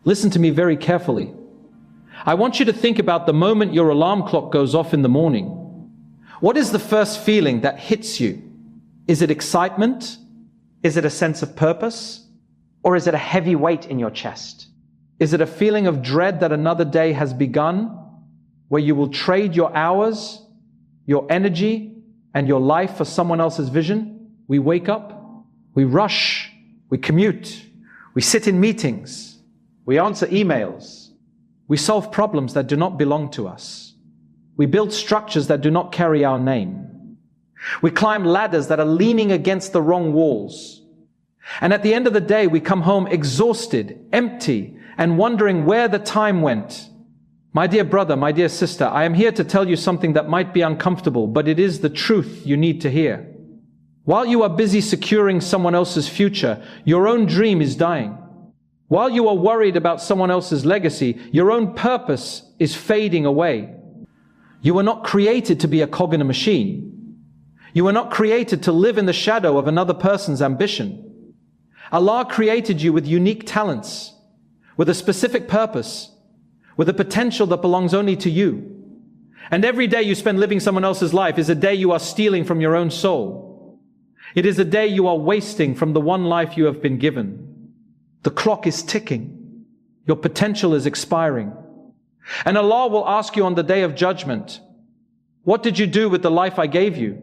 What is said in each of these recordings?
Listen to me very carefully. I want you to think about the moment your alarm clock goes off in the morning. What is the first feeling that hits you? Is it excitement? Is it a sense of purpose? Or is it a heavy weight in your chest? Is it a feeling of dread that another day has begun, where you will trade your hours, your energy, and your life for someone else's vision? We wake up, we rush, we commute, we sit in meetings, we answer emails, we solve problems that do not belong to us. We build structures that do not carry our name. We climb ladders that are leaning against the wrong walls. And at the end of the day, we come home exhausted, empty, and wondering where the time went. My dear brother, my dear sister, I am here to tell you something that might be uncomfortable, but it is the truth you need to hear. While you are busy securing someone else's future, your own dream is dying. While you are worried about someone else's legacy, your own purpose is fading away. You were not created to be a cog in a machine. You were not created to live in the shadow of another person's ambition. Allah created you with unique talents, with a specific purpose, with a potential that belongs only to you. And every day you spend living someone else's life is a day you are stealing from your own soul. It is a day you are wasting from the one life you have been given. The clock is ticking. Your potential is expiring. And Allah will ask you on the day of judgment, what did you do with the life I gave you?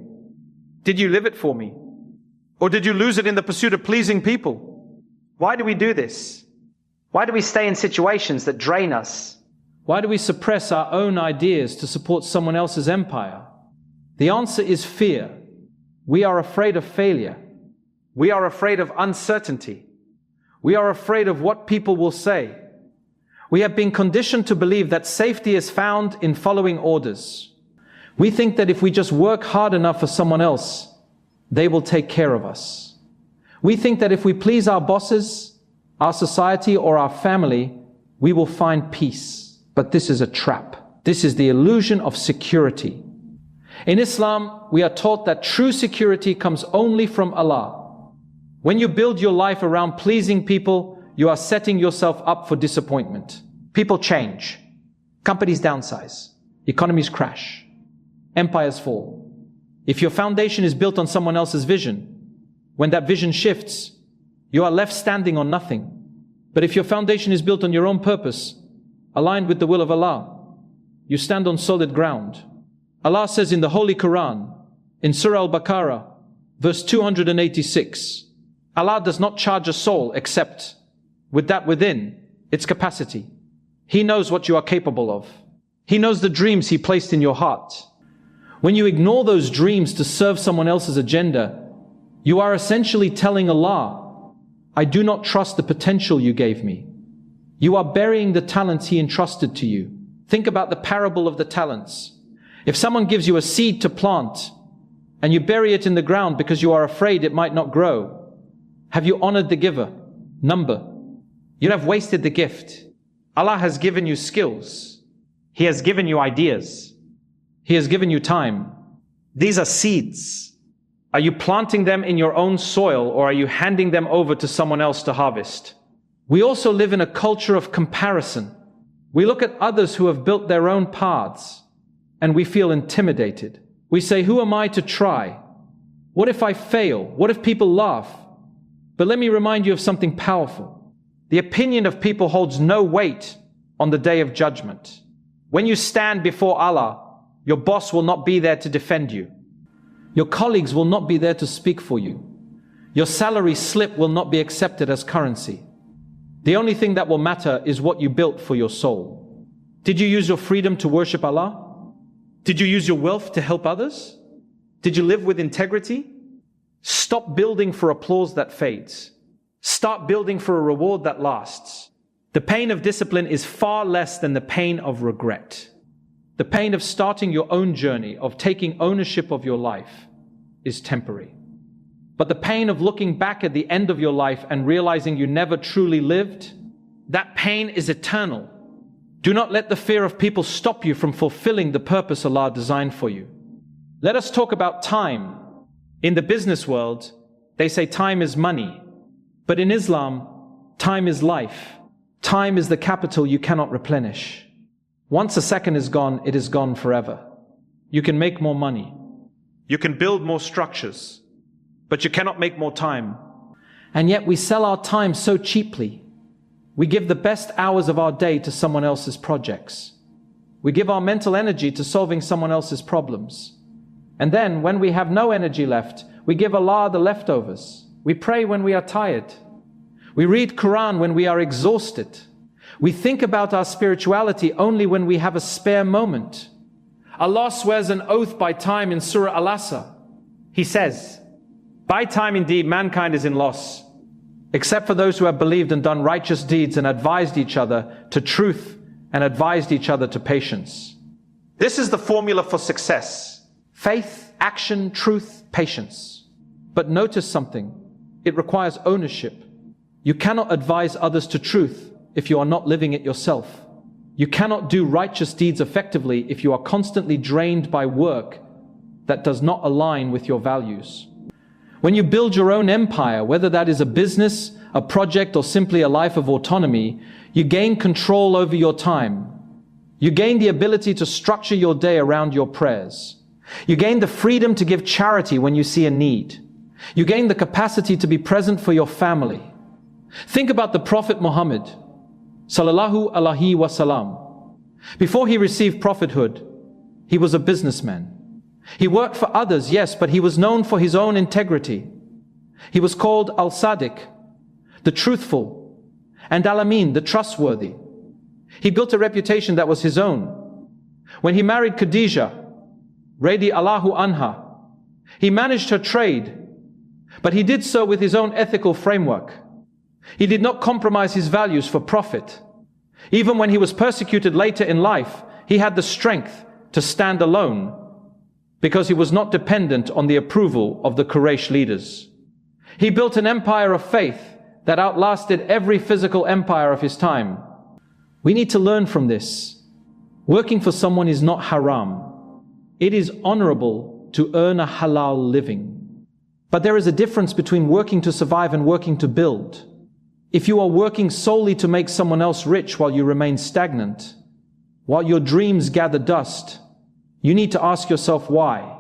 Did you live it for me? Or did you lose it in the pursuit of pleasing people? Why do we do this? Why do we stay in situations that drain us? Why do we suppress our own ideas to support someone else's empire? The answer is fear. We are afraid of failure. We are afraid of uncertainty. We are afraid of what people will say. We have been conditioned to believe that safety is found in following orders. We think that if we just work hard enough for someone else, they will take care of us. We think that if we please our bosses, our society, or our family, we will find peace. But this is a trap. This is the illusion of security. In Islam, we are taught that true security comes only from Allah. When you build your life around pleasing people, you are setting yourself up for disappointment. People change. Companies downsize. Economies crash. Empires fall. If your foundation is built on someone else's vision, when that vision shifts, you are left standing on nothing. But if your foundation is built on your own purpose, aligned with the will of Allah, you stand on solid ground. Allah says in the Holy Quran, in Surah Al-Baqarah, verse 286, Allah does not charge a soul except with that within its capacity. He knows what you are capable of. He knows the dreams He placed in your heart. When you ignore those dreams to serve someone else's agenda, you are essentially telling Allah, I do not trust the potential you gave me. You are burying the talents He entrusted to you. Think about the parable of the talents. If someone gives you a seed to plant and you bury it in the ground because you are afraid it might not grow, have you honored the giver? Number. You have wasted the gift. Allah has given you skills. He has given you ideas. He has given you time. These are seeds. Are you planting them in your own soil, or are you handing them over to someone else to harvest? We also live in a culture of comparison. We look at others who have built their own paths and we feel intimidated. We say, who am I to try? What if I fail? What if people laugh? But let me remind you of something powerful. The opinion of people holds no weight on the day of judgment. When you stand before Allah, your boss will not be there to defend you. Your colleagues will not be there to speak for you. Your salary slip will not be accepted as currency. The only thing that will matter is what you built for your soul. Did you use your freedom to worship Allah? Did you use your wealth to help others? Did you live with integrity? Stop building for applause that fades. Start building for a reward that lasts. The pain of discipline is far less than the pain of regret. The pain of starting your own journey, of taking ownership of your life, is temporary. But the pain of looking back at the end of your life and realizing you never truly lived, that pain is eternal. Do not let the fear of people stop you from fulfilling the purpose Allah designed for you. Let us talk about time. In the business world, they say time is money. But in Islam, time is life. Time is the capital you cannot replenish. Once a second is gone, it is gone forever. You can make more money. You can build more structures, but you cannot make more time. And yet we sell our time so cheaply. We give the best hours of our day to someone else's projects. We give our mental energy to solving someone else's problems. And then, when we have no energy left, we give Allah the leftovers. We pray when we are tired. We read Quran when we are exhausted. We think about our spirituality only when we have a spare moment. Allah swears an oath by time in Surah Al-Asr. He says, "By time indeed mankind is in loss, except for those who have believed and done righteous deeds and advised each other to truth and advised each other to patience." This is the formula for success. Faith, action, truth, patience. But notice something. It requires ownership. You cannot advise others to truth if you are not living it yourself. You cannot do righteous deeds effectively if you are constantly drained by work that does not align with your values. When you build your own empire, whether that is a business, a project, or simply a life of autonomy, you gain control over your time. You gain the ability to structure your day around your prayers. You gain the freedom to give charity when you see a need. You gain the capacity to be present for your family. Think about the Prophet Muhammad, Sallallahu Alaihi Wa Sallam. Before he received prophethood, he was a businessman. He worked for others, yes, but he was known for his own integrity. He was called Al-Sadiq, the truthful, and Al-Amin, the trustworthy. He built a reputation that was his own. When he married Khadija, Radi Allahu Anha, he managed her trade, but he did so with his own ethical framework. He did not compromise his values for profit. Even when he was persecuted later in life, he had the strength to stand alone because he was not dependent on the approval of the Quraysh leaders. He built an empire of faith that outlasted every physical empire of his time. We need to learn from this. Working for someone is not haram. It is honorable to earn a halal living. But there is a difference between working to survive and working to build. If you are working solely to make someone else rich while you remain stagnant, while your dreams gather dust, you need to ask yourself why.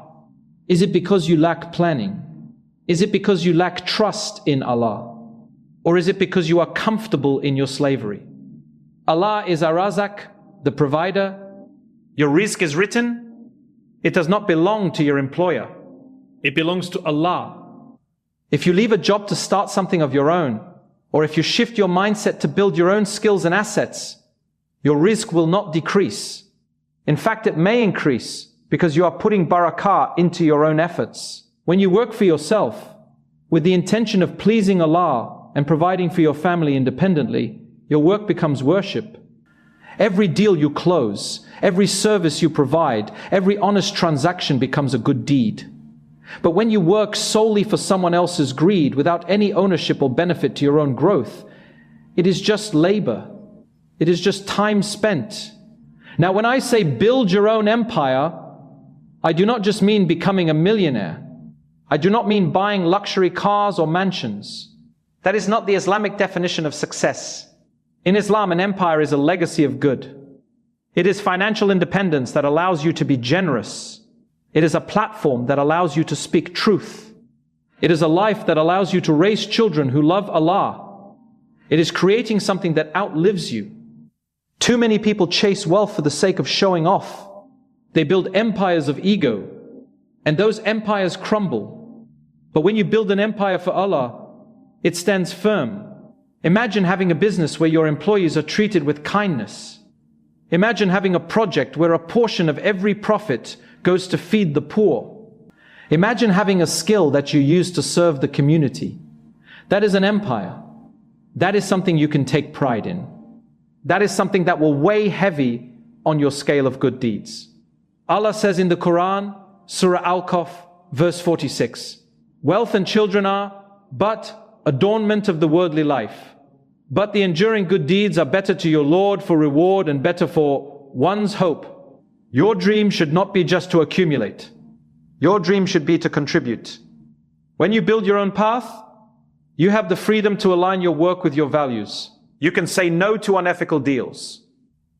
Is it because you lack planning? Is it because you lack trust in Allah? Or is it because you are comfortable in your slavery? Allah is Ar-Razak, the provider. Your rizq is written. It does not belong to your employer. It belongs to Allah. If you leave a job to start something of your own, or if you shift your mindset to build your own skills and assets, your rizq will not decrease. In fact, it may increase because you are putting barakah into your own efforts. When you work for yourself with the intention of pleasing Allah and providing for your family independently, your work becomes worship. Every deal you close, every service you provide, every honest transaction becomes a good deed. But when you work solely for someone else's greed without any ownership or benefit to your own growth, it is just labor. It is just time spent. Now, when I say build your own empire, I do not just mean becoming a millionaire. I do not mean buying luxury cars or mansions. That is not the Islamic definition of success. In Islam, an empire is a legacy of good. It is financial independence that allows you to be generous. It is a platform that allows you to speak truth. It is a life that allows you to raise children who love Allah. It is creating something that outlives you. Too many people chase wealth for the sake of showing off. They build empires of ego, and those empires crumble. But when you build an empire for Allah, it stands firm. Imagine having a business where your employees are treated with kindness. Imagine having a project where a portion of every profit goes to feed the poor. Imagine having a skill that you use to serve the community. That is an empire. That is something you can take pride in. That is something that will weigh heavy on your scale of good deeds. Allah says in the Quran, Surah Al-Kahf, verse 46, "Wealth and children are but adornment of the worldly life. But the enduring good deeds are better to your Lord for reward and better for one's hope." Your dream should not be just to accumulate. Your dream should be to contribute. When you build your own path, you have the freedom to align your work with your values. You can say no to unethical deals.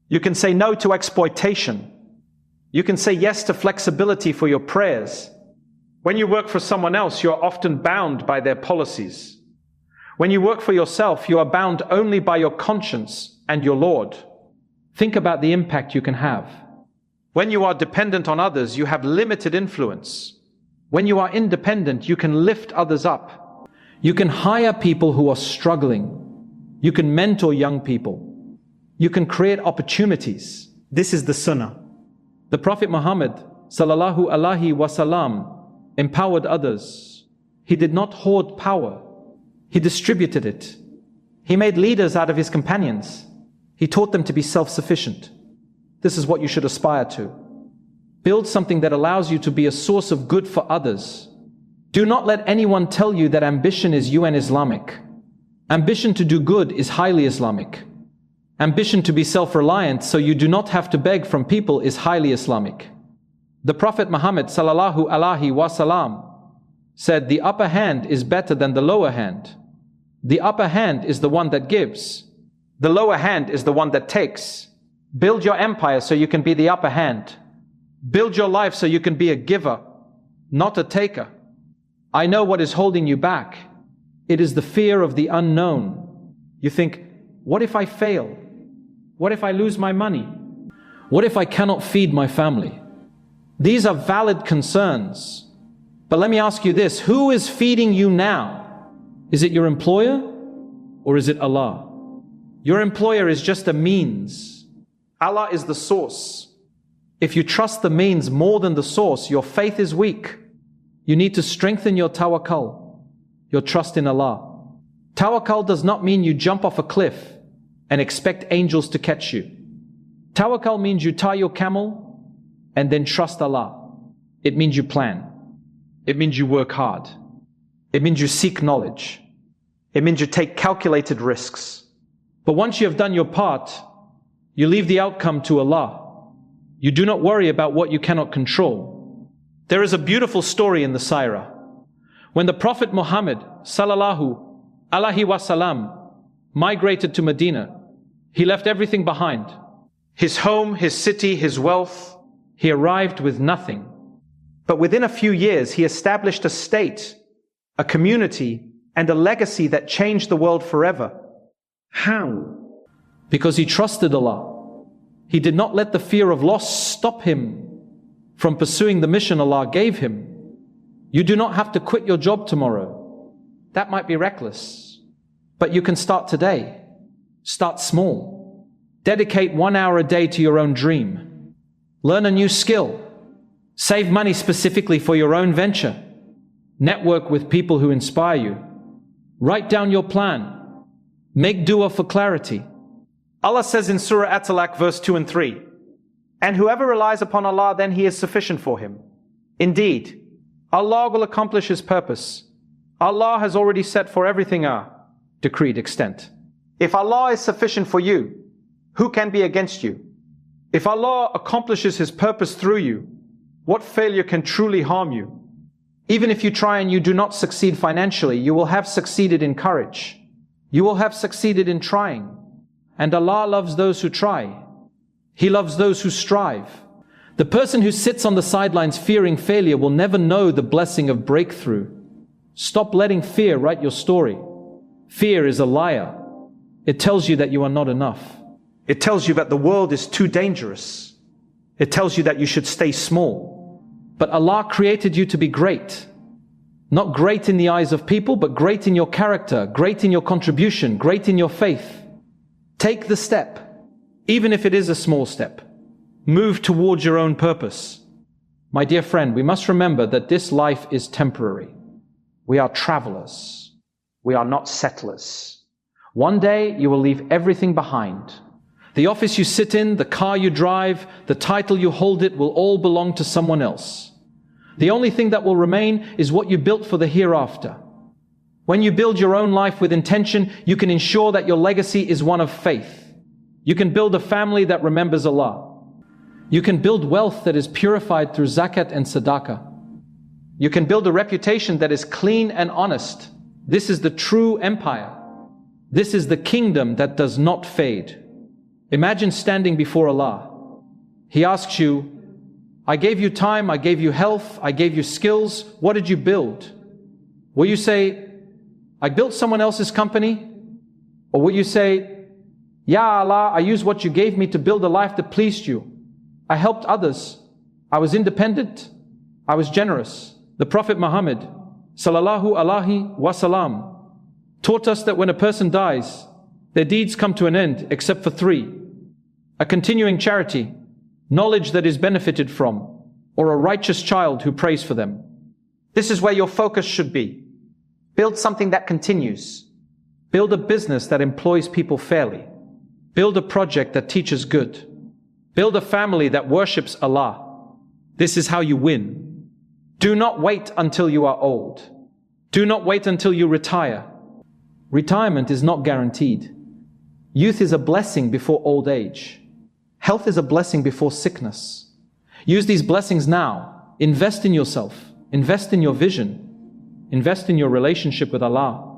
You can say no to exploitation. You can say yes to flexibility for your prayers. When you work for someone else, you are often bound by their policies. When you work for yourself, you are bound only by your conscience and your Lord. Think about the impact you can have. When you are dependent on others, you have limited influence. When you are independent, you can lift others up. You can hire people who are struggling. You can mentor young people. You can create opportunities. This is the Sunnah. The Prophet Muhammad, Sallallahu Alaihi Wa Sallam, empowered others. He did not hoard power. He distributed it. He made leaders out of his companions. He taught them to be self-sufficient. This is what you should aspire to. Build something that allows you to be a source of good for others. Do not let anyone tell you that ambition is UN Islamic. Ambition to do good is highly Islamic. Ambition to be self-reliant so you do not have to beg from people is highly Islamic. The Prophet Muhammad Sallallahu Alaihi Wa Sallam said, the upper hand is better than the lower hand. The upper hand is the one that gives. The lower hand is the one that takes. Build your empire so you can be the upper hand. Build your life so you can be a giver, not a taker. I know what is holding you back. It is the fear of the unknown. You think, what if I fail? What if I lose my money? What if I cannot feed my family? These are valid concerns. But let me ask you this, who is feeding you now? Is it your employer or is it Allah? Your employer is just a means. Allah is the source. If you trust the means more than the source, your faith is weak. You need to strengthen your tawakkul, your trust in Allah. Tawakkul does not mean you jump off a cliff and expect angels to catch you. Tawakkul means you tie your camel and then trust Allah. It means you plan. It means you work hard. It means you seek knowledge. It means you take calculated risks. But once you have done your part, you leave the outcome to Allah. You do not worry about what you cannot control. There is a beautiful story in the Sirah. When the Prophet Muhammad Sallallahu Alaihi Wa Sallam migrated to Medina, he left everything behind. His home, his city, his wealth. He arrived with nothing. But within a few years, he established a state, a community, and a legacy that changed the world forever. How? Because he trusted Allah. He did not let the fear of loss stop him from pursuing the mission Allah gave him. You do not have to quit your job tomorrow. That might be reckless. But you can start today. Start small. Dedicate 1 hour a day to your own dream. Learn a new skill. Save money specifically for your own venture. Network with people who inspire you. Write down your plan. Make dua for clarity. Allah says in Surah At-Talaq verse 2 and 3, and whoever relies upon Allah, then He is sufficient for him. Indeed, Allah will accomplish His purpose. Allah has already set for everything a decreed extent. If Allah is sufficient for you, who can be against you? If Allah accomplishes His purpose through you, what failure can truly harm you? Even if you try and you do not succeed financially, you will have succeeded in courage. You will have succeeded in trying. And Allah loves those who try. He loves those who strive. The person who sits on the sidelines fearing failure will never know the blessing of breakthrough. Stop letting fear write your story. Fear is a liar. It tells you that you are not enough. It tells you that the world is too dangerous. It tells you that you should stay small. But Allah created you to be great. Not great in the eyes of people, but great in your character, great in your contribution, great in your faith. Take the step, even if it is a small step. Move towards your own purpose. My dear friend, we must remember that this life is temporary. We are travelers. We are not settlers. One day you will leave everything behind. The office you sit in, the car you drive, the title you hold, it will all belong to someone else. The only thing that will remain is what you built for the hereafter. When you build your own life with intention, you can ensure that your legacy is one of faith. You can build a family that remembers Allah. You can build wealth that is purified through zakat and sadaqah. You can build a reputation that is clean and honest. This is the true empire. This is the kingdom that does not fade. Imagine standing before Allah. He asks you, I gave you time, I gave you health, I gave you skills. What did you build? Will you say, I built someone else's company? Or will you say, Ya Allah, I used what you gave me to build a life that pleased you. I helped others. I was independent. I was generous. The Prophet Muhammad, Sallallahu Alaihi Wa Sallam, taught us that when a person dies, their deeds come to an end except for three: a continuing charity, knowledge that is benefited from, or a righteous child who prays for them. This is where your focus should be. Build something that continues. Build a business that employs people fairly. Build a project that teaches good. Build a family that worships Allah. This is how you win. Do not wait until you are old. Do not wait until you retire. Retirement is not guaranteed. Youth is a blessing before old age. Health is a blessing before sickness. Use these blessings now. Invest in yourself. Invest in your vision. Invest in your relationship with Allah.